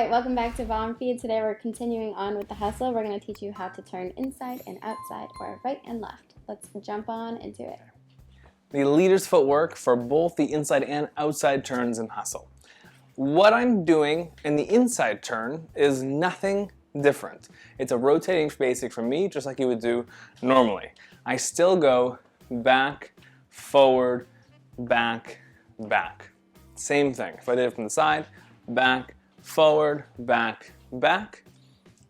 Alright, welcome back to Ballroom Feed. Today we're continuing on with the hustle. We're going to teach you how to turn inside and outside, or right and left. Let's jump on into it. The leader's footwork for both the inside and outside turns in hustle. What I'm doing in the inside turn is nothing different. It's a rotating basic for me, just like you would do normally. I still go back, forward, back, back. Same thing. If I did it from the side, back, forward, back, back,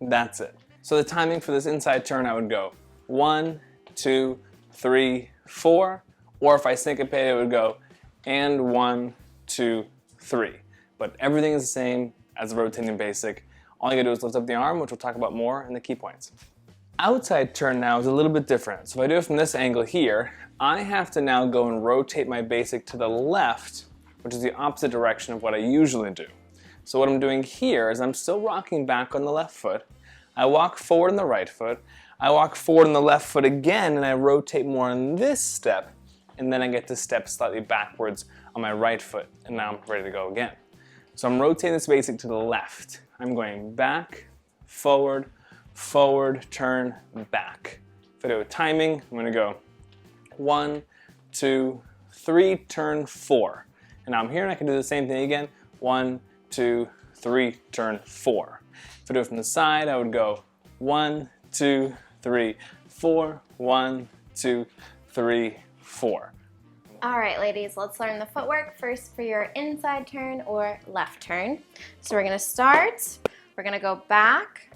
that's it. So the timing for this inside turn, I would go 1, 2, 3, 4, or if I syncopate, it would go and 1, 2, 3. But everything is the same as a rotating basic. All you gotta do is lift up the arm, which we'll talk about more in the key points. Outside turn now is a little bit different. So if I do it from this angle here, I have to now go and rotate my basic to the left, which is the opposite direction of what I usually do. So what I'm doing here is I'm still rocking back on the left foot. I walk forward on the right foot. I walk forward on the left foot again, and I rotate more on this step, and then I get to step slightly backwards on my right foot, and now I'm ready to go again. So I'm rotating this basic to the left. I'm going back, forward, forward, turn, back. If I do a timing, I'm gonna go 1, 2, 3, turn, 4. And now I'm here and I can do the same thing again. 1, 2, 3, turn, 4. If I do it from the side, I would go 1, 2, 3, 4, 1, 2, 3, 4. Alright ladies, let's learn the footwork first for your inside turn or left turn. So we're going to start, we're going to go back,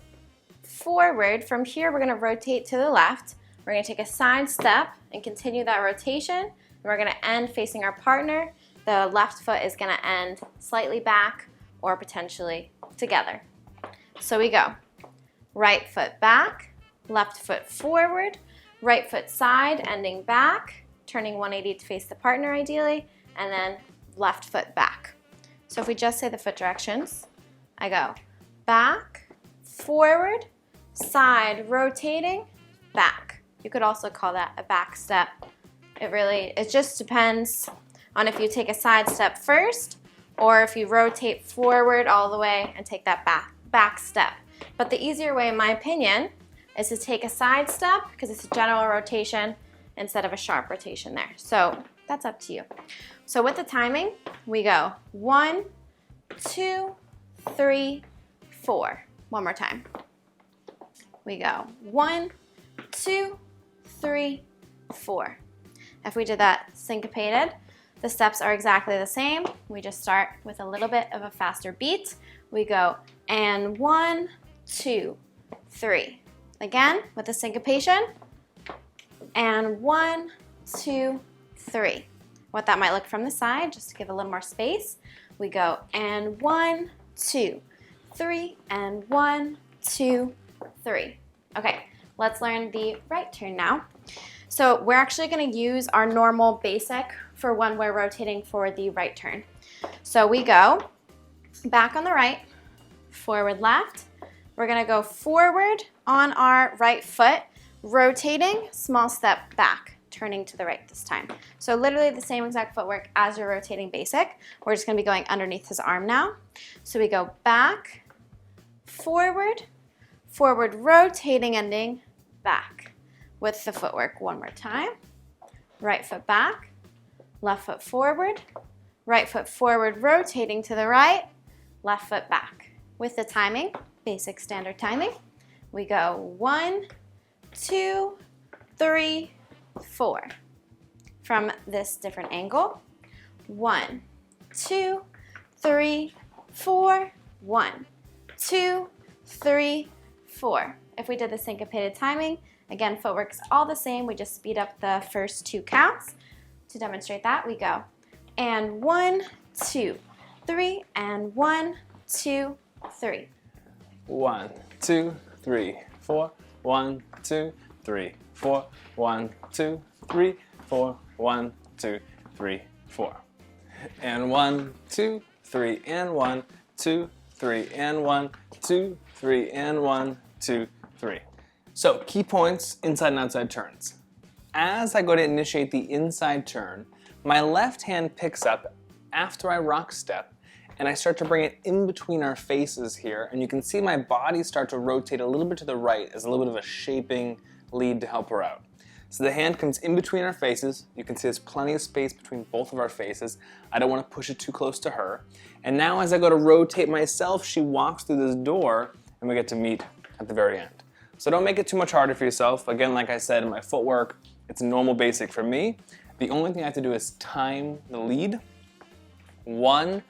forward. From here we're going to rotate to the left. We're going to take a side step and continue that rotation. And we're going to end facing our partner. The left foot is going to end slightly back or potentially together. So we go right foot back, left foot forward, right foot side, ending back, turning 180 to face the partner ideally, and then left foot back. So if we just say the foot directions, I go back, forward, side, rotating, back. You could also call that a back step. It just depends on if you take a side step first or if you rotate forward all the way and take that back step. But the easier way, in my opinion, is to take a side step because it's a general rotation instead of a sharp rotation there. So that's up to you. So with the timing, we go 1, 2, 3, 4. One more time. We go 1, 2, 3, 4. If we did that syncopated, the steps are exactly the same. We just start with a little bit of a faster beat. We go and 1, 2, 3. Again, with the syncopation. And 1, 2, 3. What that might look from the side, just to give a little more space. We go and 1, 2, 3, and 1, 2, 3. Okay, let's learn the right turn now. So we're actually going to use our normal basic for when we're rotating for the right turn. So we go back on the right, forward left. We're going to go forward on our right foot, rotating, small step back, turning to the right this time. So literally the same exact footwork as your rotating basic. We're just going to be going underneath his arm now. So we go back, forward, forward, rotating, ending, back. With the footwork one more time. Right foot back, left foot forward, right foot forward, rotating to the right, left foot back. With the timing, basic standard timing, we go 1, 2, 3, 4. From this different angle, 1, 2, 3, 4, 1, 2, 3, 4. If we did the syncopated timing, again, footwork's all the same. We just speed up the first 2 counts. To demonstrate that, we go and 1, 2, 3, and 1, 2, 3. 1, 2, 3, 4. 1, 2, 3, 4. 1, 2, 3, 4. 1, 2, 3, 4. And 1, 2, 3, and 1, 2, 3, and 1, 2, 3, and 1, 2, 3. So, key points, inside and outside turns. As I go to initiate the inside turn, my left hand picks up after I rock step and I start to bring it in between our faces here, and you can see my body start to rotate a little bit to the right as a little bit of a shaping lead to help her out. So the hand comes in between our faces. You can see there's plenty of space between both of our faces. I don't want to push it too close to her. And now as I go to rotate myself, she walks through this door and we get to meet at the very end. So don't make it too much harder for yourself. Again, like I said, in my footwork, it's normal basic for me. The only thing I have to do is time the lead. 1.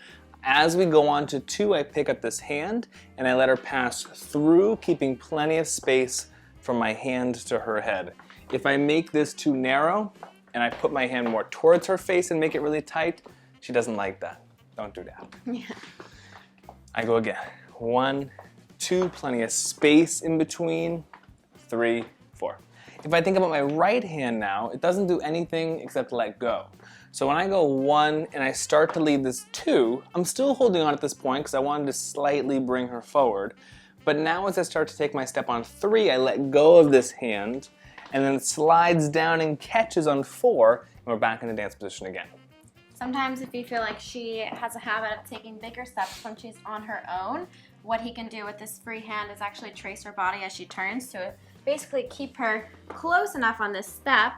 As we go on to 2, I pick up this hand and I let her pass through, keeping plenty of space from my hand to her head. If I make this too narrow and I put my hand more towards her face and make it really tight, she doesn't like that. Don't do that. Yeah. I go again. 1, 2, plenty of space in between. 3, 4. If I think about my right hand now, it doesn't do anything except let go. So when I go 1 and I start to lead this 2, I'm still holding on at this point because I wanted to slightly bring her forward. But now as I start to take my step on 3, I let go of this hand and then it slides down and catches on 4, and we're back in the dance position again. Sometimes if you feel like she has a habit of taking bigger steps when she's on her own, what he can do with this free hand is actually trace her body as she turns to basically keep her close enough on this step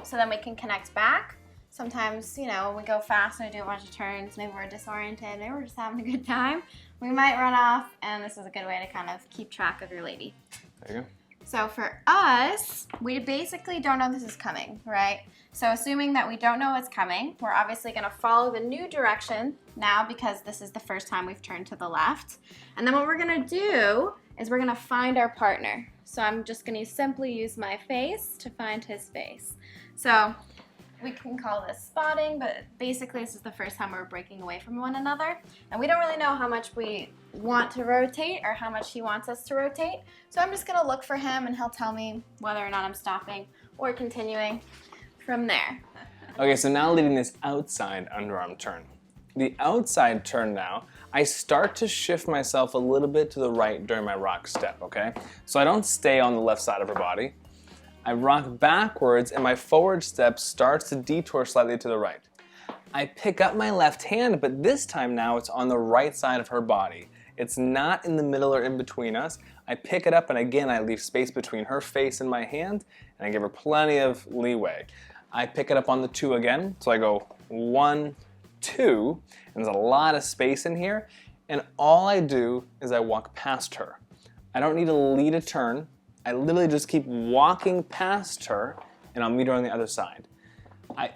so then we can connect back. Sometimes, you know, when we go fast and we do a bunch of turns, maybe we're disoriented, maybe we're just having a good time, we might run off, and this is a good way to kind of keep track of your lady. There you go. So for us, we basically don't know this is coming, right? So assuming that we don't know what's coming, we're obviously gonna follow the new direction now because this is the first time we've turned to the left. And then what we're gonna do is we're gonna find our partner. So I'm just gonna simply use my face to find his face. So we can call this spotting, but basically this is the first time we're breaking away from one another. And we don't really know how much we want to rotate or how much he wants us to rotate. So I'm just gonna look for him and he'll tell me whether or not I'm stopping or continuing from there. Okay, so now leading this outside underarm turn. The outside turn now, I start to shift myself a little bit to the right during my rock step, okay? So I don't stay on the left side of her body. I rock backwards and my forward step starts to detour slightly to the right. I pick up my left hand, but this time now it's on the right side of her body. It's not in the middle or in between us. I pick it up and again I leave space between her face and my hand and I give her plenty of leeway. I pick it up on the 2 again, so I go 1, 2, and there's a lot of space in here, and all I do is I walk past her. I don't need to lead a turn. I literally just keep walking past her and I'll meet her on the other side.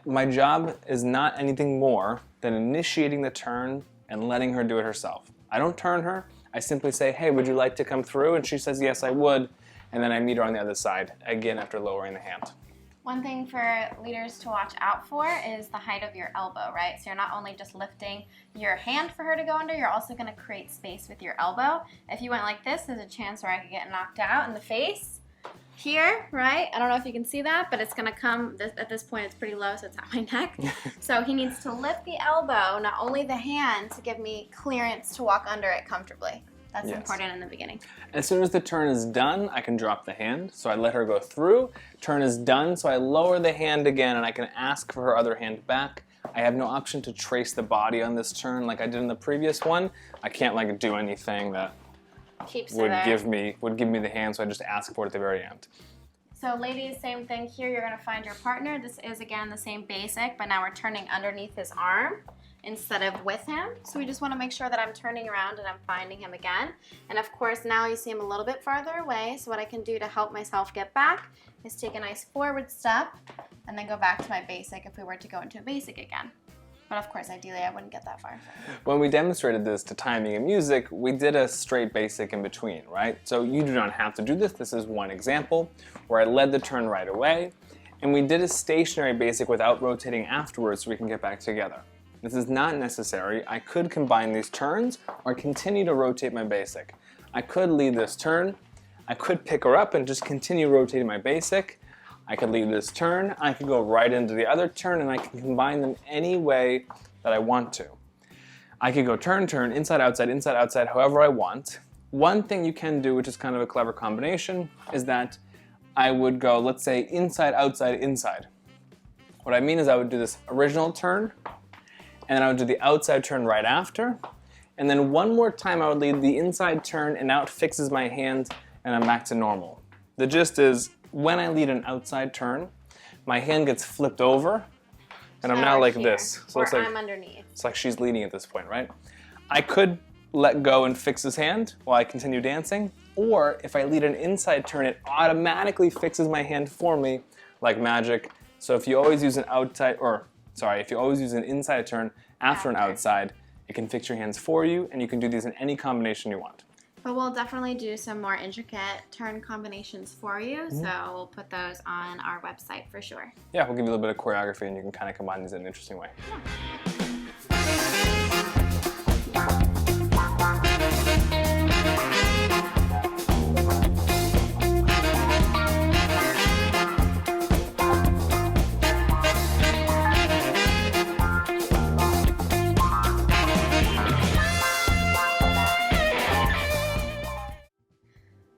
My job is not anything more than initiating the turn and letting her do it herself. I don't turn her, I simply say, hey, would you like to come through? And she says, yes, I would. And then I meet her on the other side, again after lowering the hand. One thing for leaders to watch out for is the height of your elbow, right? So you're not only just lifting your hand for her to go under, you're also gonna create space with your elbow. If you went like this, there's a chance where I could get knocked out in the face. Here, right? I don't know if you can see that, but it's gonna come, at this point it's pretty low, so it's at my neck. So he needs to lift the elbow, not only the hand, to give me clearance to walk under it comfortably. That's important in the beginning. As soon as the turn is done, I can drop the hand. So I let her go through. Turn is done, so I lower the hand again and I can ask for her other hand back. I have no option to trace the body on this turn like I did in the previous one. I can't like do anything that would give me the hand, so I just ask for it at the very end. So ladies, same thing here. You're gonna find your partner. This is again the same basic, but now we're turning underneath his arm instead of with him. So we just want to make sure that I'm turning around and I'm finding him again. And of course now you see him a little bit farther away, so what I can do to help myself get back is take a nice forward step and then go back to my basic if we were to go into a basic again. But of course, ideally I wouldn't get that far. When we demonstrated this to timing and music, we did a straight basic in between, right? So you do not have to do this. This is one example where I led the turn right away, and we did a stationary basic without rotating afterwards so we can get back together. This is not necessary. I could combine these turns or continue to rotate my basic. I could lead this turn, I could pick her up and just continue rotating my basic. I could lead this turn, I could go right into the other turn, and I can combine them any way that I want to. I could go turn, turn, inside, outside, however I want. One thing you can do, which is kind of a clever combination, is that I would go, let's say, inside, outside, inside. What I mean is I would do this original turn, and then I would do the outside turn right after, And then one more time I would lead the inside turn, and now it fixes my hand and I'm back to normal. The gist is, when I lead an outside turn, my hand gets flipped over and I'm now like this. So it's like I'm underneath. It's like she's leading at this point, right? I could let go and fix his hand while I continue dancing, or if I lead an inside turn, it automatically fixes my hand for me like magic. So if you always use an if you always use an inside turn after an outside, it can fix your hands for you, and you can do these in any combination you want. But we'll definitely do some more intricate turn combinations for you, so we'll put those on our website for sure. Yeah, we'll give you a little bit of choreography, and you can kind of combine these in an interesting way.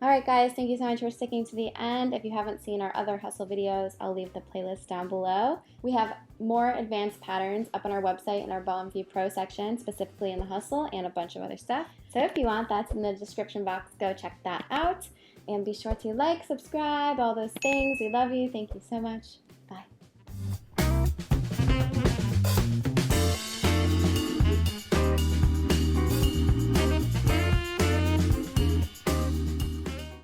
Alright guys, thank you so much for sticking to the end. If you haven't seen our other hustle videos, I'll leave the playlist down below. We have more advanced patterns up on our website in our Ballroom View Pro section, specifically in the hustle, and a bunch of other stuff. So if you want, that's in the description box. Go check that out. And be sure to like, subscribe, all those things. We love you. Thank you so much. Bye.